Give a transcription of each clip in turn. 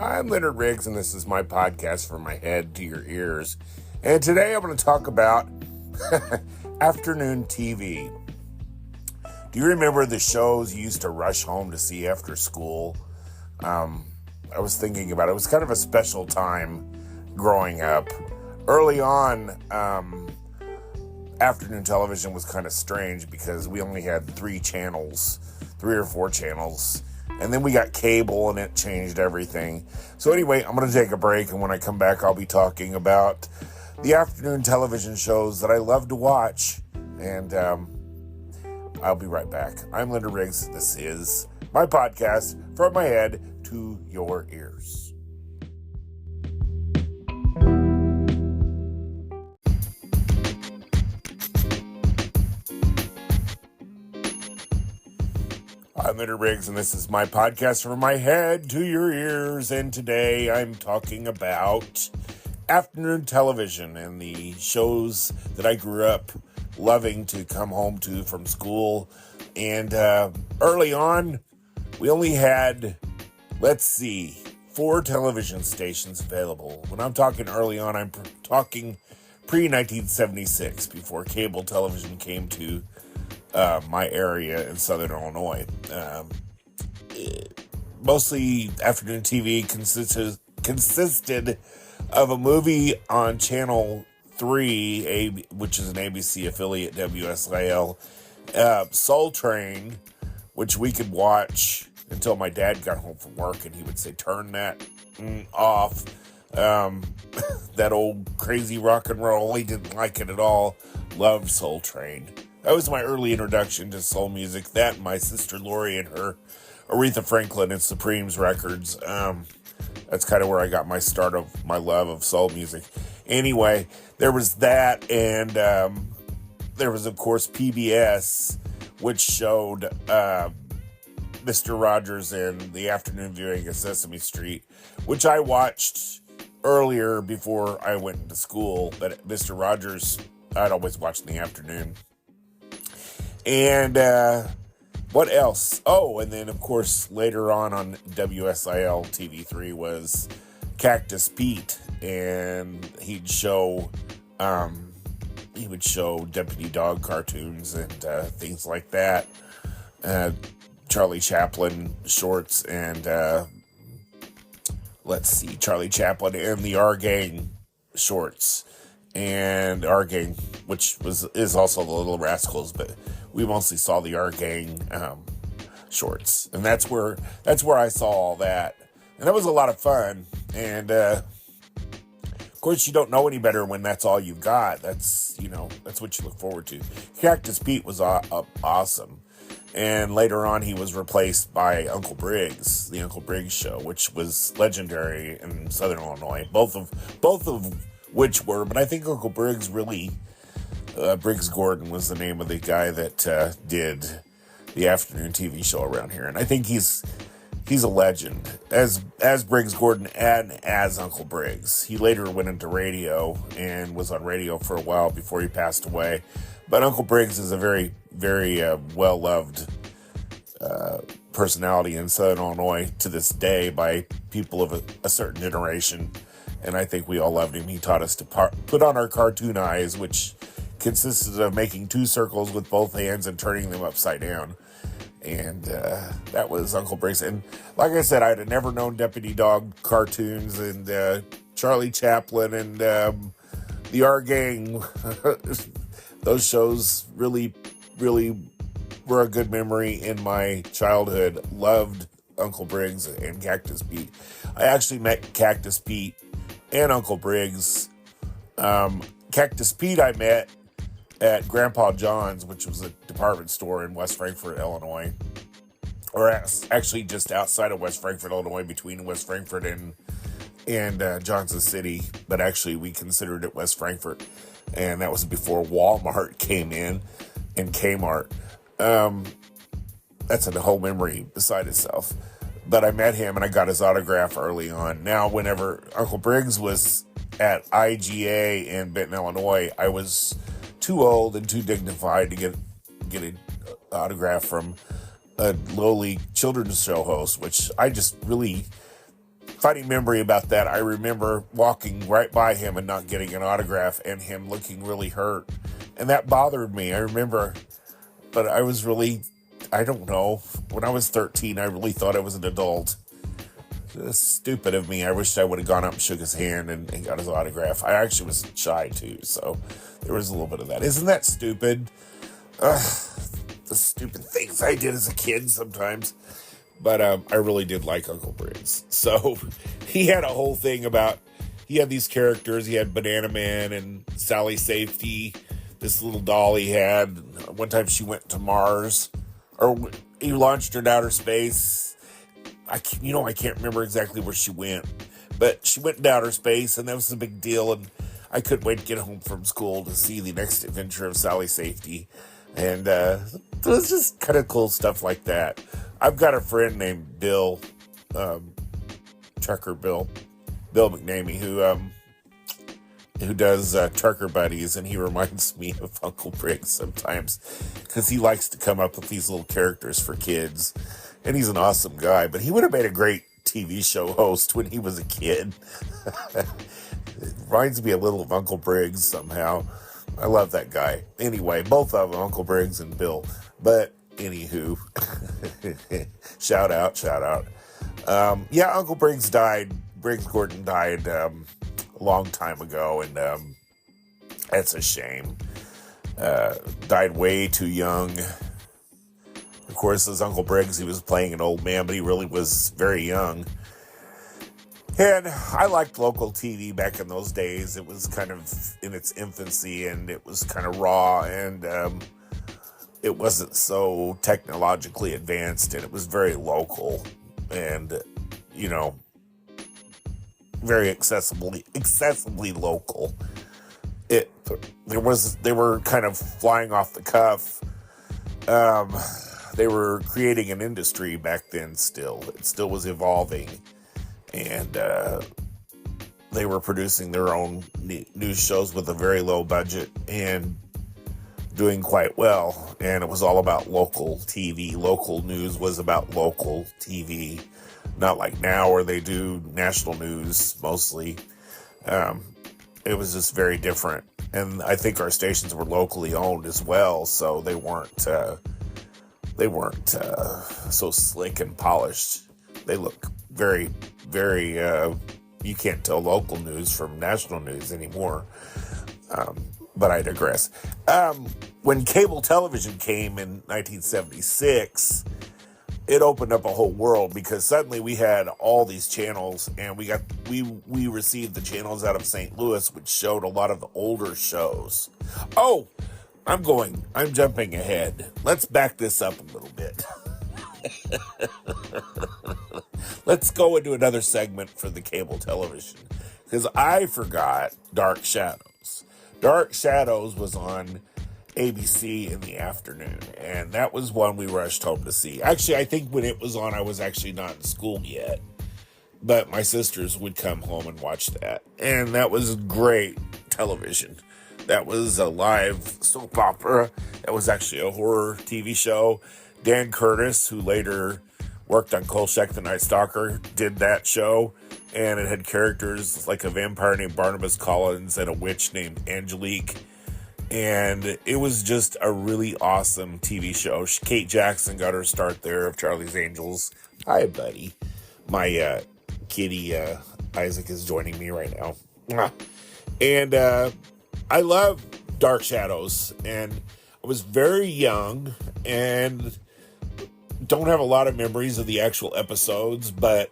I'm Leonard Riggs, and this is my podcast from my head to your ears. And today I'm going to talk about afternoon TV. Do you remember the shows you used to rush home to see after school? I was thinking about it. It was kind of a special time growing up. Early on, afternoon television was kind of strange because we only had three or four channels. And then we got cable, and it changed everything. So anyway, I'm going to take a break, and when I come back, I'll be talking about the afternoon television shows that I love to watch. And I'll be right back. I'm Linda Riggs. This is my podcast, From My Head to Your Ears. I'm Leonard Riggs, and this is my podcast From My Head to Your Ears, and today I'm talking about afternoon television and the shows that I grew up loving to come home to from school. And early on, we only had, 4 television stations available. When I'm talking early on, I'm talking pre-1976, before cable television came to my area in Southern Illinois. Mostly afternoon TV consisted of a movie on Channel 3, which is an ABC affiliate, WSIL, Soul Train, which we could watch until my dad got home from work, and he would say, turn that off. That old crazy rock and roll, he didn't like it at all. Loved Soul Train. That was my early introduction to soul music. That and my sister Lori and her Aretha Franklin and Supremes records. That's kind of where I got my start of my love of soul music. Anyway, there was that, and there was, of course, PBS, which showed Mr. Rogers and the afternoon viewing of Sesame Street, which I watched earlier before I went into school. But Mr. Rogers, I'd always watch in the afternoon. And what else? Oh, and then, of course, later on WSIL TV3 was Cactus Pete, and he would show Deputy Dog cartoons and things like that. Charlie Chaplin shorts, and Charlie Chaplin and the R Gang shorts, and R Gang, which is also the Little Rascals, but we mostly saw the R Gang shorts, and that's where I saw all that, and that was a lot of fun. And of course, you don't know any better when that's all you've got. That's what you look forward to. Cactus Pete was awesome, and later on he was replaced by Uncle Briggs, the Uncle Briggs Show, which was legendary in Southern Illinois. Both of which were, but I think Uncle Briggs really. Briggs Gordon was the name of the guy that did the afternoon TV show around here, and I think he's a legend as Briggs Gordon and as Uncle Briggs. He later went into radio and was on radio for a while before he passed away. But Uncle Briggs is a very, very well-loved personality in Southern Illinois to this day by people of a certain generation, and I think we all loved him. He taught us to put on our cartoon eyes, which consisted of making 2 circles with both hands and turning them upside down. And that was Uncle Briggs. And like I said, I'd have never known Deputy Dog cartoons and Charlie Chaplin and the R Gang. Those shows really, really were a good memory in my childhood. Loved Uncle Briggs and Cactus Pete. I actually met Cactus Pete and Uncle Briggs. Cactus Pete I met at Grandpa John's, which was a department store in West Frankfort, Illinois. Or actually just outside of West Frankfort, Illinois, between West Frankfort and Johnson City. But actually, we considered it West Frankfort. And that was before Walmart came in and Kmart. That's a whole memory beside itself. But I met him and I got his autograph early on. Now, whenever Uncle Briggs was at IGA in Benton, Illinois, I was too old and too dignified to get an autograph from a lowly children's show host, which I just really funny memory about that. I remember walking right by him and not getting an autograph and him looking really hurt. And that bothered me. I remember, but I don't know. When I was 13, I really thought I was an adult. That's stupid of me. I wish I would have gone up and shook his hand and got his autograph. I actually was shy too, so there was a little bit of that. Isn't that stupid? The stupid things I did as a kid sometimes. But I really did like Uncle Briggs. So he had a whole thing about, he had these characters. He had Banana Man and Sally Safety, this little doll he had. One time she went to Mars, or he launched her to outer space. I can't remember exactly where she went, but she went into outer space, and that was a big deal. And I couldn't wait to get home from school to see the next adventure of Sally Safety. And it was just kind of cool stuff like that. I've got a friend named Bill, Trucker Bill McNamee, who does Trucker Buddies, and he reminds me of Uncle Briggs sometimes because he likes to come up with these little characters for kids. And he's an awesome guy, but he would have made a great TV show host when he was a kid. It reminds me a little of Uncle Briggs somehow. I love that guy. Anyway, both of them, Uncle Briggs and Bill. But anywho, shout out. Uncle Briggs died. Briggs Gordon died a long time ago, and that's a shame. Died way too young. Of course, as Uncle Briggs, he was playing an old man, but he really was very young. And I liked local TV back in those days. It was kind of in its infancy, and it was kind of raw, and it wasn't so technologically advanced, and it was very local, and, very excessively local. They were kind of flying off the cuff. They were creating an industry back then still. It still was evolving. And they were producing their own news shows with a very low budget and doing quite well. And it was all about local TV. Local news was about local TV. Not like now where they do national news mostly. It was just very different. And I think our stations were locally owned as well. So they weren't so slick and polished. They look very, very, you can't tell local news from national news anymore. But I digress. When cable television came in 1976, it opened up a whole world because suddenly we had all these channels, and we received the channels out of St. Louis, which showed a lot of the older shows. Oh, I'm jumping ahead. Let's back this up a little bit. Let's go into another segment for the cable television, because I forgot Dark Shadows. Dark Shadows was on ABC in the afternoon, and that was one we rushed home to see. Actually, I think when it was on, I was actually not in school yet, but my sisters would come home and watch that, and that was great television. That was a live soap opera. That was actually a horror TV show. Dan Curtis, who later worked on Kolchak the Night Stalker, did that show. And it had characters like a vampire named Barnabas Collins and a witch named Angelique. And it was just a really awesome TV show. Kate Jackson got her start there of Charlie's Angels. Hi, buddy. My kitty, Isaac, is joining me right now. And I love Dark Shadows. And I was very young and don't have a lot of memories of the actual episodes, but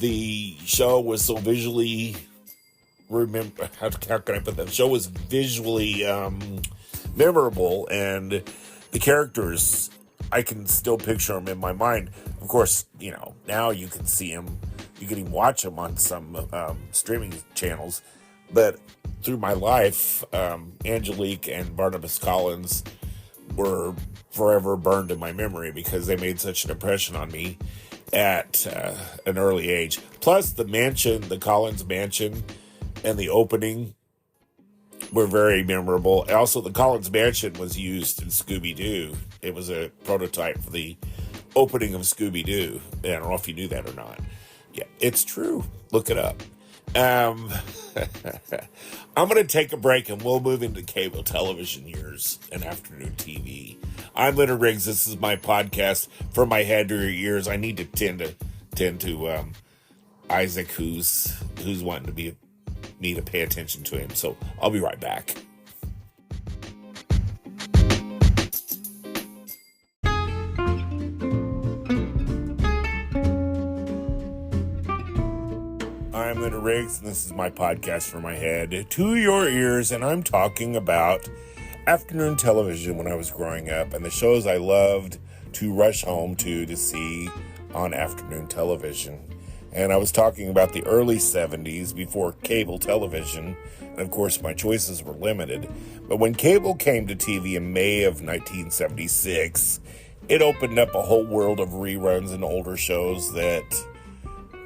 the show was so visually how can I put that? The show was visually memorable, and the characters, I can still picture them in my mind. Of course, now you can see them, you can even watch them on some streaming channels, but through my life, Angelique and Barnabas Collins were forever burned in my memory because they made such an impression on me at an early age. Plus the mansion, the Collins mansion, and the opening were very memorable. Also, the Collins mansion was used in Scooby-Doo. It was a prototype for the opening of Scooby-Doo. I don't know if you knew that or not. Yeah, it's true. Look it up. Um, I'm going to take a break and we'll move into cable television years and afternoon TV. I'm Leonard Riggs. This is my podcast. From my head to your ears. I need to tend to Isaac, who's wanting me to pay attention to him. So I'll be right back. I'm Leonard Riggs, and this is my podcast from my head to your ears, and I'm talking about afternoon television when I was growing up and the shows I loved to rush home to see on afternoon television. And I was talking about the early 70s before cable television, and of course my choices were limited. But when cable came to TV in May of 1976, it opened up a whole world of reruns and older shows that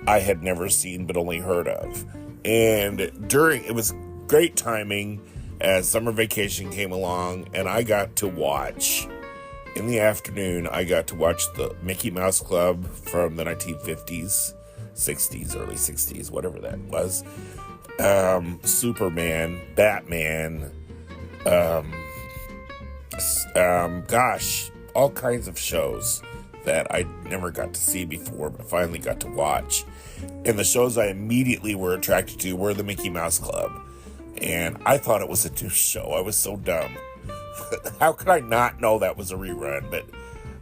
I had never seen but only heard of. And it was great timing as summer vacation came along, and I got to watch, in the afternoon, I got to watch the Mickey Mouse Club from the 1950s, 60s, early 60s, whatever that was. Superman, Batman, all kinds of shows that I never got to see before, but finally got to watch. And the shows I immediately were attracted to were the Mickey Mouse Club. And I thought it was a new show. I was so dumb. How could I not know that was a rerun? But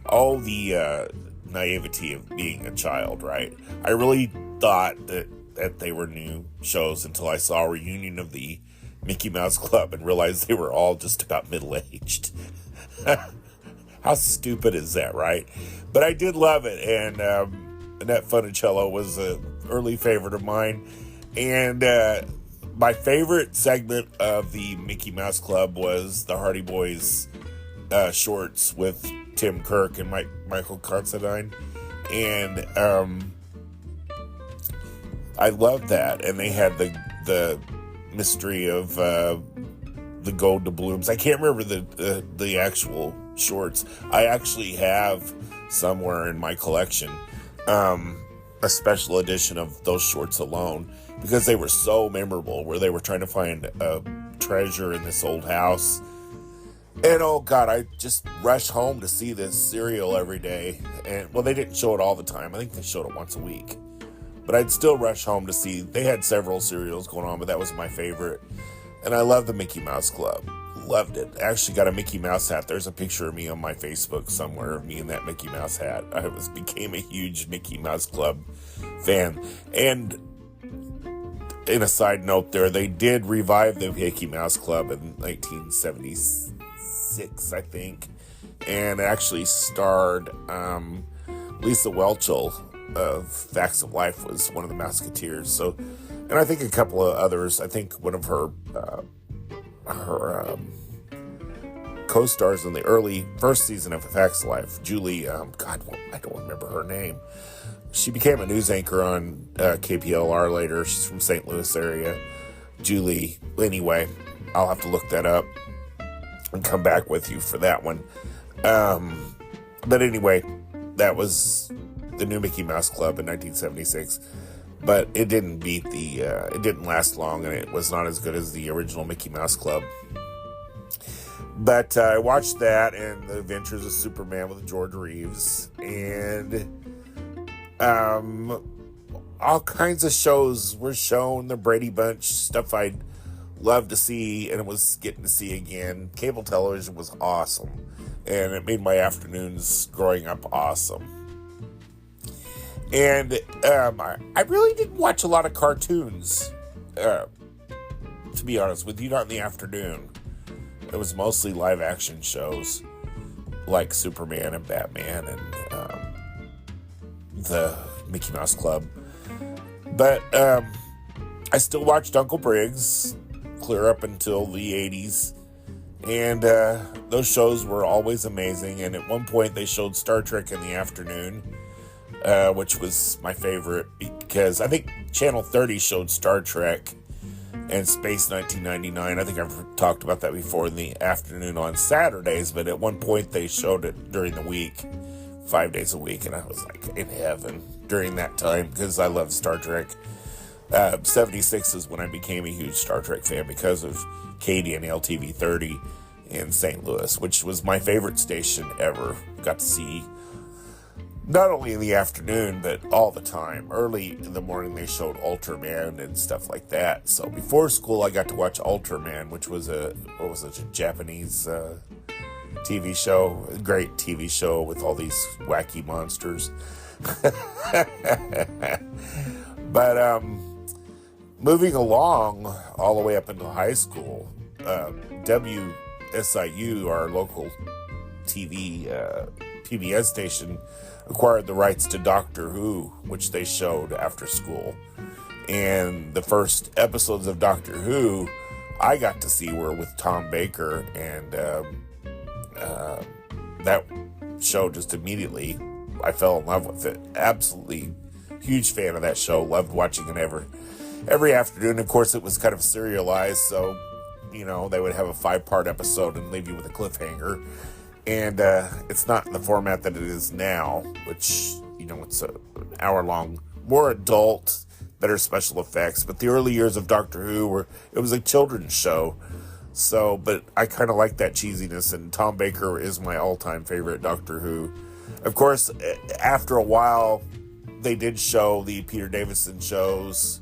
all the naivety of being a child, right? I really thought that they were new shows until I saw a reunion of the Mickey Mouse Club and realized they were all just about middle-aged. How stupid is that, right? But I did love it, and Annette Funicello was an early favorite of mine. And my favorite segment of the Mickey Mouse Club was the Hardy Boys shorts with Tim Kirk and Michael Considine. And I loved that. And they had the mystery of the gold doubloons. I can't remember the actual shorts. I actually have somewhere in my collection a special edition of those shorts alone, because they were so memorable, where they were trying to find a treasure in this old house. And oh God, I just rushed home to see this serial every day. And well, they didn't show it all the time. I think they showed it once a week. But I'd still rush home to see. They had several serials going on, but that was my favorite. And I love the Mickey Mouse Club. Loved it. I actually got a Mickey Mouse hat. There's a picture of me on my Facebook somewhere of me in that Mickey Mouse hat. I became a huge Mickey Mouse Club fan. And in a side note there, they did revive the Mickey Mouse Club in 1976, I think. And it actually starred Lisa Whelchel of Facts of Life was one of the Mouseketeers. So, and I think a couple of others. I think one of her co-stars in the early first season of Facts of Life, Julie, I don't remember her name. She became a news anchor on KPLR later. She's from St. Louis area. Julie, anyway, I'll have to look that up and come back with you for that one. But anyway, that was the new Mickey Mouse Club in 1976. But it didn't it didn't last long, and it was not as good as the original Mickey Mouse Club. But I watched that and The Adventures of Superman with George Reeves, and all kinds of shows were shown. The Brady Bunch, stuff I'd love to see, and it was getting to see again. Cable television was awesome, and it made my afternoons growing up awesome. And I really didn't watch a lot of cartoons, to be honest with you, not in the afternoon. It was mostly live action shows like Superman and Batman and the Mickey Mouse Club. But I still watched Uncle Briggs clear up until the 80s. And those shows were always amazing. And at one point they showed Star Trek in the afternoon, which was my favorite, because I think Channel 30 showed Star Trek and Space 1999. I think I've talked about that before, in the afternoon on Saturdays, but at one point they showed it during the week 5 days a week, and I was like in heaven during that time because I love Star Trek. 76 is when I became a huge Star Trek fan because of Katie and LTV 30 in St. Louis, which was my favorite station ever. Got to see not only in the afternoon, but all the time. Early in the morning, they showed Ultraman and stuff like that. So before school, I got to watch Ultraman, which was a Japanese TV show. A great TV show with all these wacky monsters. But moving along all the way up into high school, WSIU, our local TV PBS station, acquired the rights to Doctor Who, which they showed after school. And the first episodes of Doctor Who I got to see were with Tom Baker, and that show just immediately, I fell in love with it. Absolutely huge fan of that show. Loved watching it every afternoon. Of course, it was kind of serialized, so, you know, they would have a 5-part episode and leave you with a cliffhanger. And it's not in the format that it is now, which, you know, it's an hour-long, more adult, better special effects. But the early years of Doctor Who, it was a children's show. So, but I kind of like that cheesiness, and Tom Baker is my all-time favorite Doctor Who. Of course, after a while, they did show the Peter Davison shows,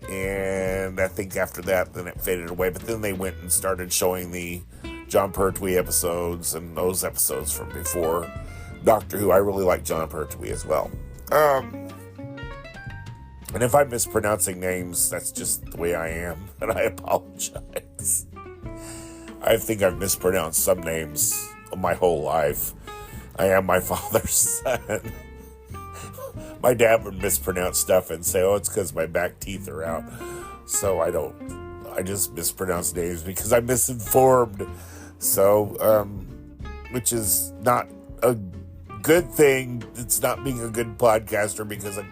and I think after that, then it faded away. But then they went and started showing the John Pertwee episodes and those episodes from before Doctor Who. I really like John Pertwee as well. And if I'm mispronouncing names, that's just the way I am, and I apologize. I think I've mispronounced some names my whole life. I am my father's son. My dad would mispronounce stuff and say, oh, it's because my back teeth are out. So I just mispronounce names because I'm misinformed. So, which is not a good thing. It's not being a good podcaster because I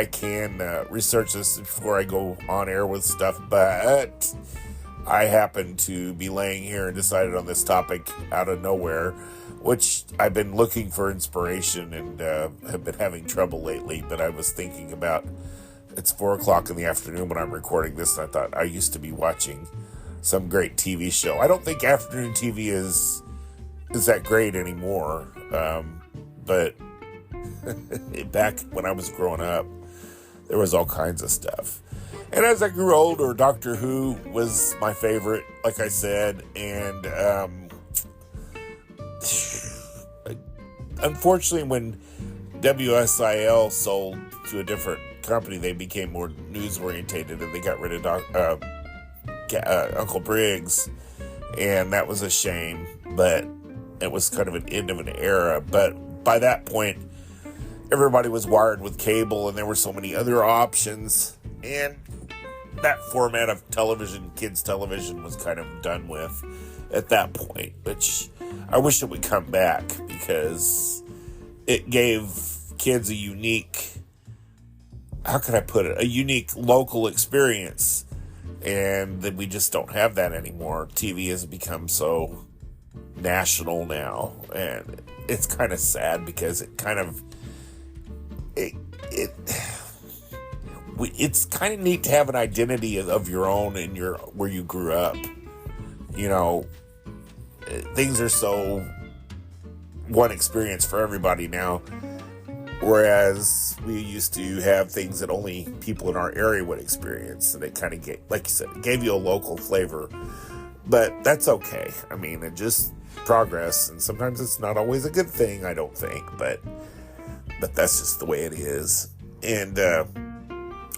can research this before I go on air with stuff. But I happen to be laying here and decided on this topic out of nowhere, which I've been looking for inspiration and have been having trouble lately. But I was thinking about, it's 4:00 in the afternoon when I'm recording this, and I thought I used to be watching some great TV show. I don't think afternoon TV is that great anymore. But back when I was growing up, there was all kinds of stuff. And as I grew older, Doctor Who was my favorite, like I said, and unfortunately, when WSIL sold to a different company, they became more news-orientated, and they got rid of Uncle Briggs, and that was a shame, but it was kind of an end of an era. But by that point, everybody was wired with cable, and there were so many other options, and that format of television, kids television, was kind of done with at that point, which I wish it would come back because it gave kids a unique, how can I put it, a unique local experience, and that we just don't have that anymore. TV has become so national now, and it's kind of sad because it's kind of neat to have an identity of your own in where you grew up. You know, things are so one experience for everybody now, whereas we used to have things that only people in our area would experience, and it kind of like you said, gave you a local flavor. But that's okay. I mean, it just progress, and sometimes it's not always a good thing, I don't think, but that's just the way it is. And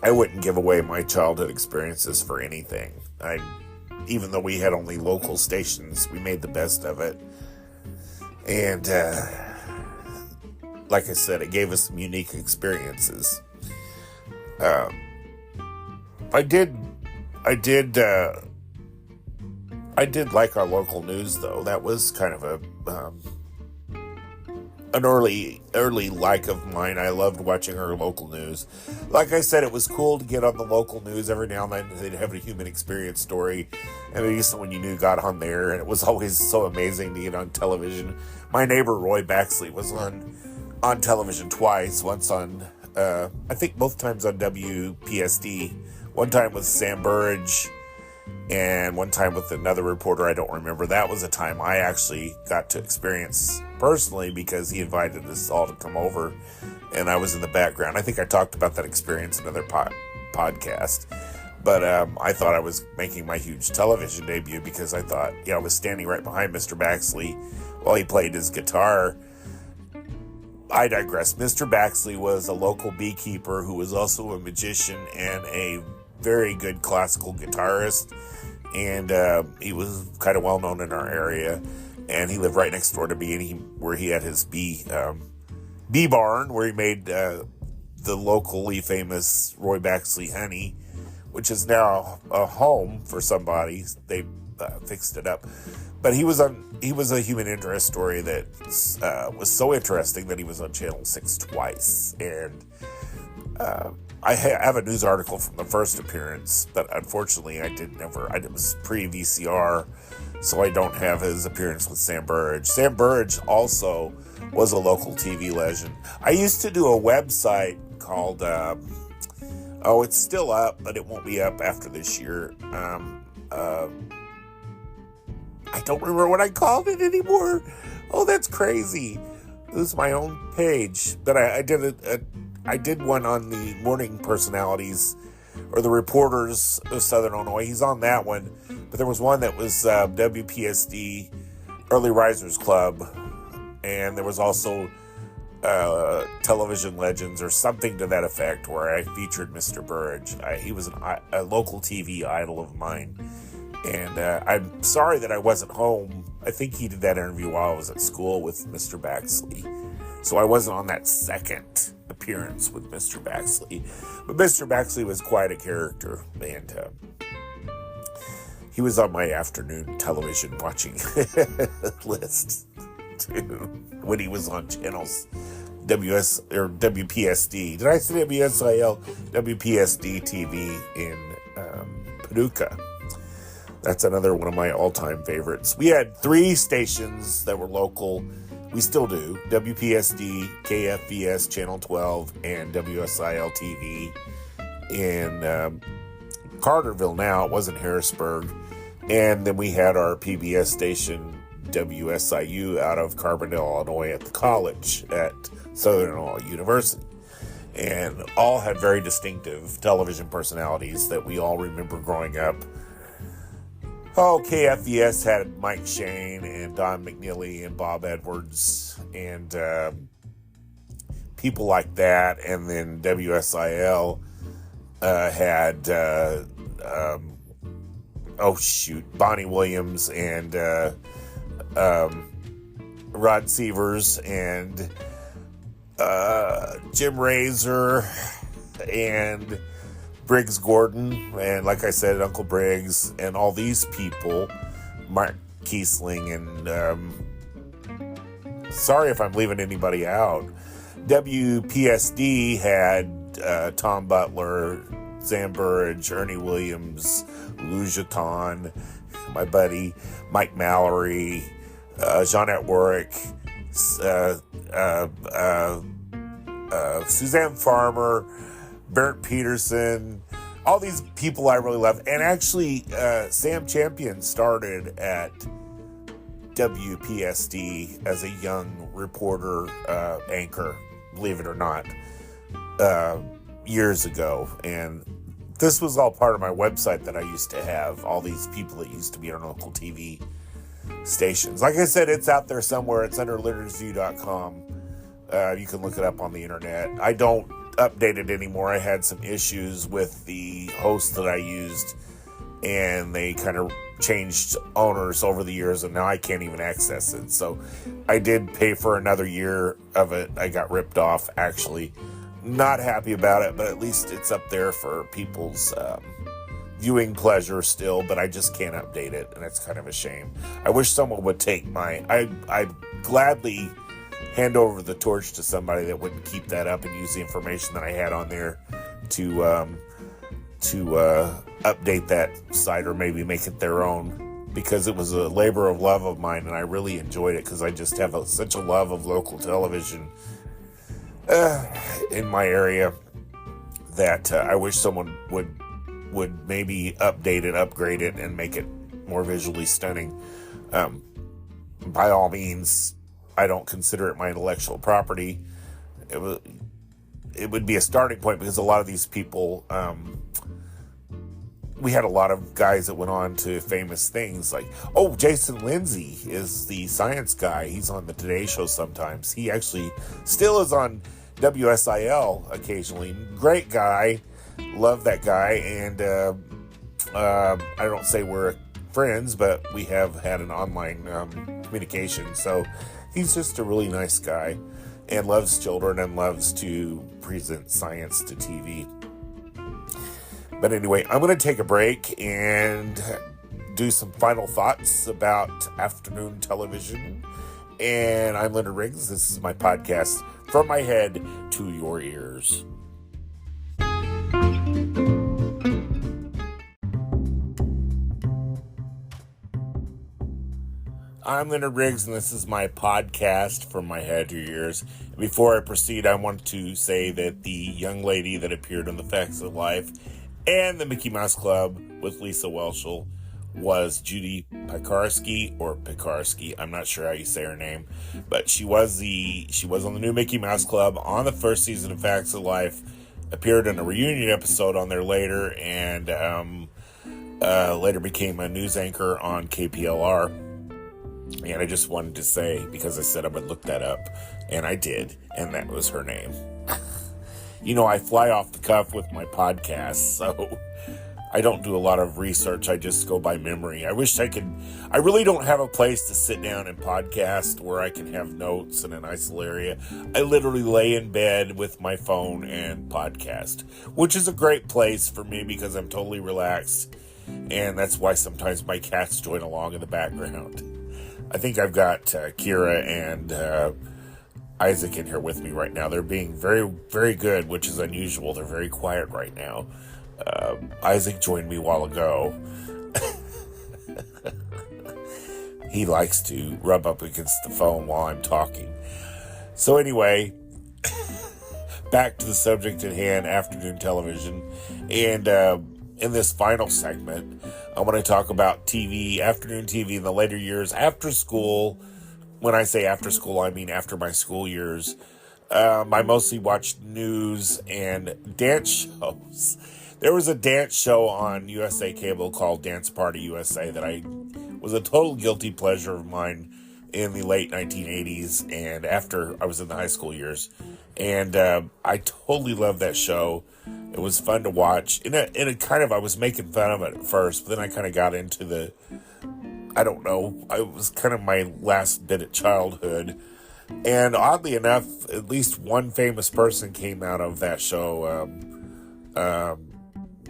I wouldn't give away my childhood experiences for anything. Even though we had only local stations, we made the best of it. And like I said, it gave us some unique experiences. I did like our local news, though. That was kind of an early like of mine. I loved watching her local news. Like I said, it was cool to get on the local news every now and then. They'd have a human experience story, and maybe someone you knew got on there, and it was always so amazing to get on television. My neighbor Roy Baxley was on television twice. Once on, I think both times on WPSD. One time with Sam Burridge, and one time with another reporter, I don't remember. That was a time I actually got to experience personally because he invited us all to come over, and I was in the background. I think I talked about that experience in another podcast. But I thought I was making my huge television debut because I thought, I was standing right behind Mr. Baxley while he played his guitar. I digress. Mr. Baxley was a local beekeeper who was also a magician and a very good classical guitarist, and he was kind of well known in our area, and he lived right next door to me, and where he had his bee barn, where he made the locally famous Roy Baxley honey, which is now a home for somebody. They fixed it up, but he was a human interest story that was so interesting that he was on Channel 6 twice, and I have a news article from the first appearance, but unfortunately it was pre-VCR, so I don't have his appearance with Sam Burridge. Sam Burridge also was a local TV legend. I used to do a website called, it's still up, but it won't be up after this year. I don't remember what I called it anymore. Oh, that's crazy. This is my own page, but I did one on the morning personalities or the reporters of Southern Illinois. He's on that one, but there was one that was WPSD Early Risers Club, and there was also Television Legends or something to that effect where I featured Mr. Burridge. He was a local TV idol of mine, and I'm sorry that I wasn't home. I think he did that interview while I was at school with Mr. Baxley, so I wasn't on that second appearance with Mr. Baxley. But Mr. Baxley was quite a character, and he was on my afternoon television watching list too when he was on channels WPSD. Did I say WSIL? WPSD TV in Paducah. That's another one of my all-time favorites. We had 3 stations that were local. We still do. WPSD, KFVS, Channel 12, and WSIL TV in Carterville now. It wasn't Harrisburg. And then we had our PBS station, WSIU, out of Carbondale, Illinois, at the college at Southern Illinois University. And all had very distinctive television personalities that we all remember growing up. KFVS had Mike Shane and Don McNeely and Bob Edwards and people like that. And then WSIL had, Bonnie Williams and Rod Severs and Jim Razor and Briggs Gordon, and like I said, Uncle Briggs, and all these people, Mark Kiesling, and sorry if I'm leaving anybody out. WPSD had Tom Butler, Sam Burridge, Ernie Williams, Lou Jeton, my buddy Mike Mallory, Jeanette Warwick, Suzanne Farmer, Bernd Peterson, all these people I really love. And actually, Sam Champion started at WPSD as a young reporter, anchor, believe it or not, years ago. And this was all part of my website that I used to have, all these people that used to be on local TV stations. Like I said, it's out there somewhere. It's under littersview.com. You can look it up on the internet. I don't update it anymore. I had some issues with the host that I used, and they kind of changed owners over the years, and now I can't even access it. So I did pay for another year of it. I got ripped off, actually. Not happy about it, but at least it's up there for people's viewing pleasure still, but I just can't update it, and it's kind of a shame. I wish someone would take I gladly hand over the torch to somebody that wouldn't keep that up and use the information that I had on there to update that site or maybe make it their own, because it was a labor of love of mine and I really enjoyed it because I just have such a love of local television in my area that I wish someone would maybe update it, upgrade it, and make it more visually stunning. By all means, I don't consider it my intellectual property. It would be a starting point because a lot of these people, we had a lot of guys that went on to famous things like, Jason Lindsay is the science guy. He's on the Today Show sometimes. He actually still is on WSIL occasionally. Great guy. Love that guy. And I don't say we're friends, but we have had an online communication. So he's just a really nice guy and loves children and loves to present science to TV. But anyway, I'm going to take a break and do some final thoughts about afternoon television. And I'm Leonard Riggs. This is my podcast, From My Head to Your Ears. I'm Leonard Riggs, and this is my podcast, From My Head to Your Ears. Before I proceed, I want to say that the young lady that appeared on The Facts of Life and the Mickey Mouse Club with Lisa Welshel was Judy Pekarsky. I'm not sure how you say her name, but she was on the new Mickey Mouse Club on the first season of Facts of Life, appeared in a reunion episode on there later, and later became a news anchor on KPLR. And I just wanted to say, because I said I would look that up, and I did, and that was her name. I fly off the cuff with my podcast, so I don't do a lot of research. I just go by memory. I really don't have a place to sit down and podcast where I can have notes in a nice little area. I literally lay in bed with my phone and podcast, which is a great place for me because I'm totally relaxed. And that's why sometimes my cats join along in the background. I think I've got Kira and Isaac in here with me right now. They're being very, very good, which is unusual. They're very quiet right now. Isaac joined me a while ago. He likes to rub up against the phone while I'm talking. So anyway, back to the subject at hand, afternoon television. And in this final segment, I want to talk about TV, afternoon TV in the later years, after school. When I say after school, I mean after my school years. I mostly watched news and dance shows. There was a dance show on USA Cable called Dance Party USA that was a total guilty pleasure of mine in the late 1980s and after I was in the high school years. And I totally loved that show. It was fun to watch. And it kind of, I was making fun of it at first, but then I kind of got into I don't know, it was kind of my last bit of childhood. And oddly enough, at least one famous person came out of that show.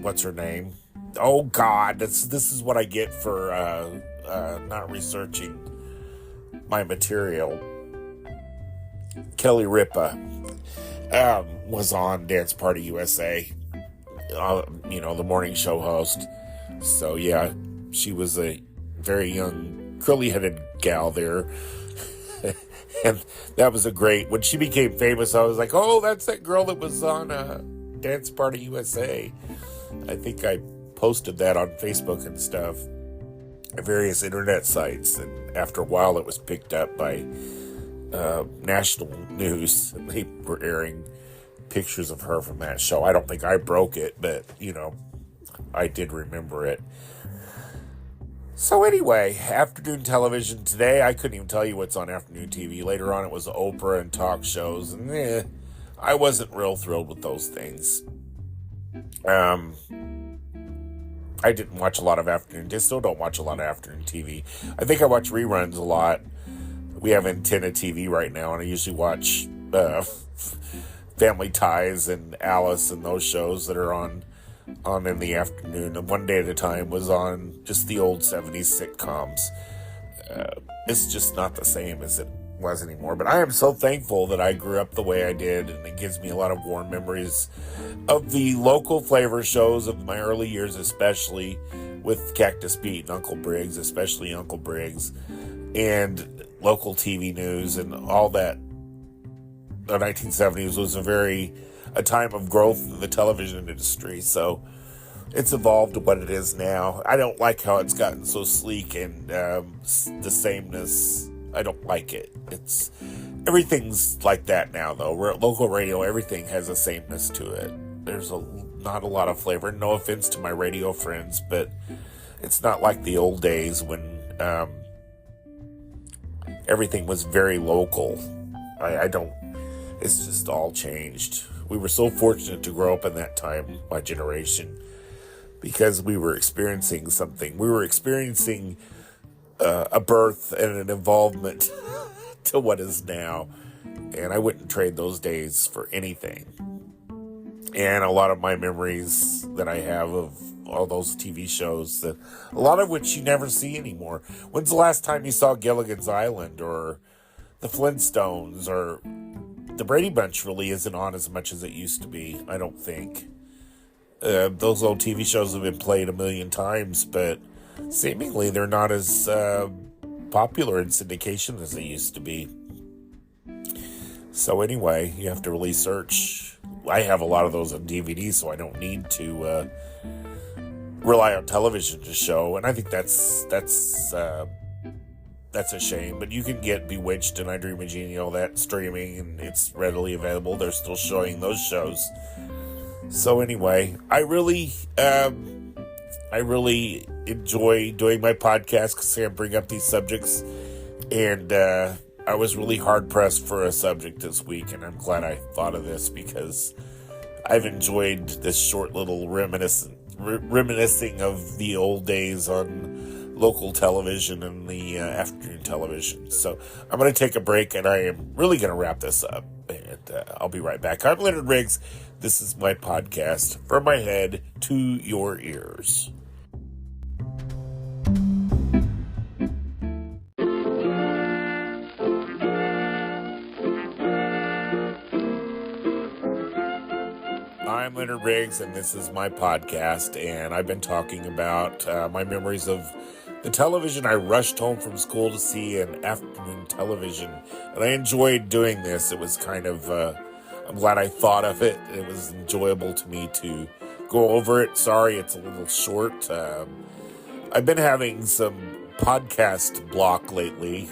What's her name? Oh God, this is what I get for not researching my material. Kelly Ripa was on Dance Party USA, the morning show host. So yeah, she was a very young, curly-headed gal there. And that was when she became famous, I was like, oh, that's that girl that was on Dance Party USA. I think I posted that on Facebook and stuff at various internet sites. And after a while, it was picked up by national news. And they were airing pictures of her from that show. I don't think I broke it, but, I did remember it. So anyway, afternoon television today, I couldn't even tell you what's on afternoon TV. Later on, it was Oprah and talk shows, and I wasn't real thrilled with those things. I didn't watch a lot of afternoon. I still don't watch a lot of afternoon TV. I think I watch reruns a lot. We have Antenna TV right now, and I usually watch Family Ties and Alice and those shows that are on in the afternoon. And One Day at a Time was on just the old 70s sitcoms. It's just not the same as it was anymore. But I am so thankful that I grew up the way I did, and it gives me a lot of warm memories of the local flavor shows of my early years, especially with Cactus Pete and Uncle Briggs, especially Uncle Briggs, and local TV news and all that. The 1970s was a time of growth in the television industry, so it's evolved to what it is now. I don't like how it's gotten so sleek and the sameness. I don't like it. Everything's like that now, though. We're at local radio. Everything has a sameness to it. There's not a lot of flavor. No offense to my radio friends, but it's not like the old days when everything was very local. It's just all changed. We were so fortunate to grow up in that time, my generation, because we were experiencing something. We were experiencing a birth and an involvement to what is now. And I wouldn't trade those days for anything. And a lot of my memories that I have of all those TV shows, a lot of which you never see anymore. When's the last time you saw Gilligan's Island or the Flintstones, or the Brady Bunch really isn't on as much as it used to be, I don't think. Those old TV shows have been played a million times, but seemingly they're not as popular in syndication as they used to be. So anyway, you have to really search. I have a lot of those on DVD, so I don't need to rely on television to show. And I think that's a shame. But you can get Bewitched and I Dream of Jeannie, all that streaming, and it's readily available. They're still showing those shows. So anyway, I really enjoy doing my podcast because I bring up these subjects, and I was really hard pressed for a subject this week, and I'm glad I thought of this because I've enjoyed this short little reminiscing of the old days on local television and the afternoon television. So I'm going to take a break, and I am really going to wrap this up, and I'll be right back. I'm Leonard Riggs. This is my podcast, From My Head to Your Ears. I'm Leonard Riggs, and this is my podcast, and I've been talking about my memories of the television I rushed home from school to see, and afternoon television, and I enjoyed doing this. It was kind of, I'm glad I thought of it. It was enjoyable to me to go over it. Sorry, it's a little short. I've been having some podcast block lately.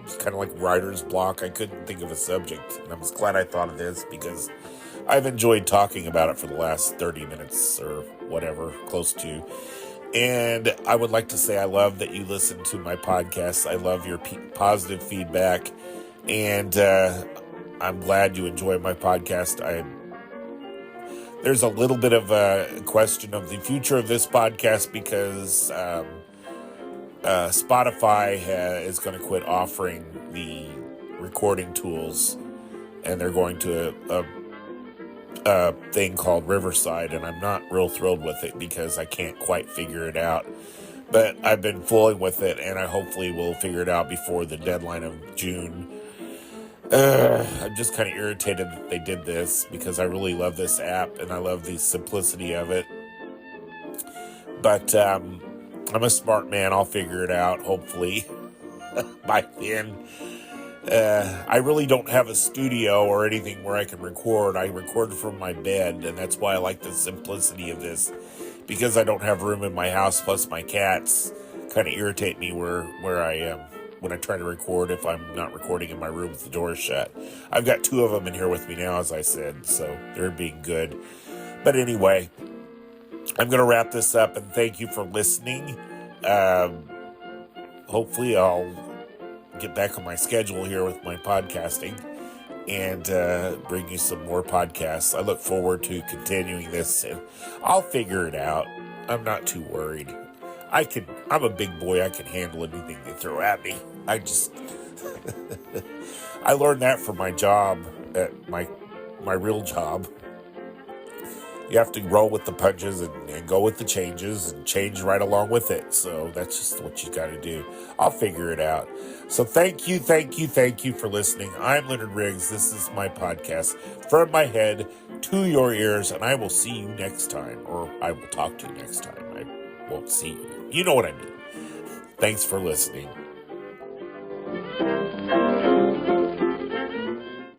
It's kind of like writer's block. I couldn't think of a subject, and I was glad I thought of this because I've enjoyed talking about it for the last 30 minutes or whatever, close to. And I would like to say I love that you listen to my podcast. I love your positive feedback. And I'm glad you enjoy my podcast. There's a little bit of a question of the future of this podcast because Spotify is going to quit offering the recording tools. And they're going to a thing called Riverside, and I'm not real thrilled with it because I can't quite figure it out. But I've been fooling with it, and I hopefully will figure it out before the deadline of June. I'm just kind of irritated that they did this because I really love this app, and I love the simplicity of it. But I'm a smart man. I'll figure it out, hopefully, by then. I really don't have a studio or anything where I can record. I record from my bed, and that's why I like the simplicity of this, because I don't have room in my house, plus my cats kind of irritate me where I am when I try to record if I'm not recording in my room with the door shut. I've got 2 of them in here with me now, as I said, so they're being good. But anyway, I'm going to wrap this up, and thank you for listening. Hopefully I'll get back on my schedule here with my podcasting and bring you some more podcasts. I look forward to continuing this, and I'll figure it out. I'm not too worried. I'm a big boy. I can handle anything they throw at me. I learned that from my job at my real job. you have to roll with the punches and go with the changes and change right along with it. So that's just what you got to do. I'll figure it out. So thank you for listening. I'm Leonard Riggs. This is my podcast, From My Head to Your Ears, and I will see you next time, or I will talk to you next time. I won't see you. You know what I mean. Thanks for listening.